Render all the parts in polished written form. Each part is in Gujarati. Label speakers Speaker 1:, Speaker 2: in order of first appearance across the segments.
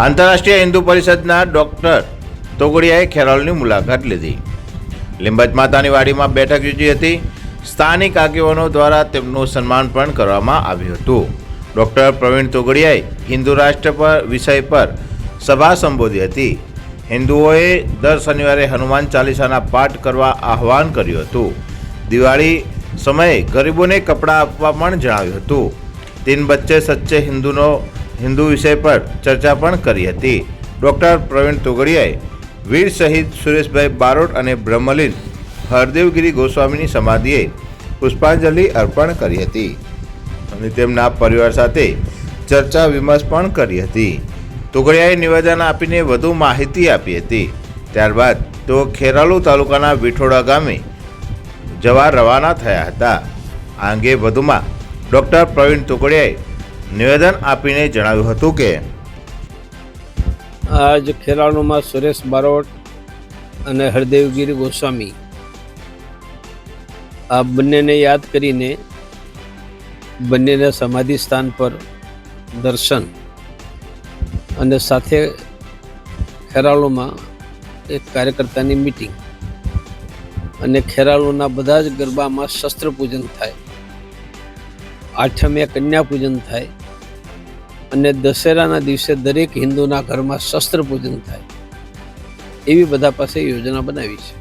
Speaker 1: આંતરરાષ્ટ્રીય હિન્દુ પરિષદના ડોક્ટર તોગડિયાએ ખેરાલુની મુલાકાત લીધી. લીંબચ માતાની વાડીમાં બેઠક યોજી હતી. સ્થાનિક આગેવાનો દ્વારા તેમનું સન્માન પણ કરવામાં આવ્યું હતું. ડોક્ટર પ્રવીણ તોગડિયાએ હિન્દુ રાષ્ટ્ર પર વિષય પર સભા સંબોધી હતી. હિન્દુઓએ દર શનિવારે હનુમાન ચાલીસાના પાઠ કરવા આહવાન કર્યું હતું. દિવાળી સમયે ગરીબોને કપડાં આપવા પણ જણાવ્યું હતું. તીન બચ્ચે સચ્ચે હિન્દુ વિષય પર ચર્ચા પણ કરી હતી. ડોક્ટર પ્રવીણ તોગડિયાએ વીર શહીદ સુરેશભાઈ બારોટ અને બ્રહ્મલીન હરદેવગીરી ગોસ્વામીની સમાધિએ પુષ્પાંજલિ અર્પણ કરી હતી અને તેમના પરિવાર સાથે ચર્ચા વિમર્શ પણ કરી હતી. તોગડિયાએ નિવેદન આપીને વધુ માહિતી આપી હતી. ત્યારબાદ તેઓ ખેરાલુ તાલુકાના વિઠોડા ગામે જવા રવાના થયા હતા. આ અંગે વધુમાં ડોક્ટર પ્રવીણ તોગડિયાએ નિવેદન આપીને જણાવ્યું હતું કે
Speaker 2: આજ ખેરાલુમાં સુરેશ બારોટ અને હરદેવગીરી ગોસ્વામી આ બંનેને યાદ કરીને બંનેના સમાધિ સ્થાન પર દર્શન અને સાથે ખેરાલુમાં એક કાર્યકર્તાની મિટિંગ અને ખેરાલુના બધા જ ગરબામાં શસ્ત્ર પૂજન થાય, આઠમે કન્યા પૂજન થાય અને દશેરાના દિવસે દરેક હિન્દુના ઘરમાં શસ્ત્ર પૂજન થાય એવી બધા પાસે યોજના બનાવી છે.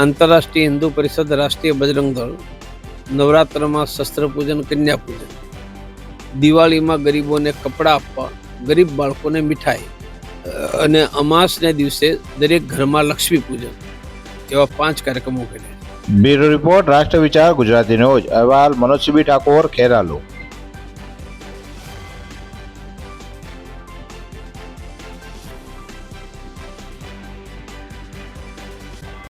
Speaker 2: આંતરરાષ્ટ્રીય હિન્દુ પરિષદ, રાષ્ટ્રીય બજરંગ દળ નવરાત્રમાં શસ્ત્ર પૂજન, કન્યા પૂજન, દિવાળીમાં ગરીબોને કપડાં આપવા, ગરીબ બાળકોને મીઠાઈ અને અમાસને દિવસે દરેક ઘરમાં લક્ષ્મી પૂજન એવા 5 કાર્યક્રમો કર્યા.
Speaker 1: બ્યુરો રિપોર્ટ, રાષ્ટ્ર વિચાર, ગુજરાતી ન્યૂઝ. અહેવાલ મનોજ ઠાકોર, ખેરાલુ.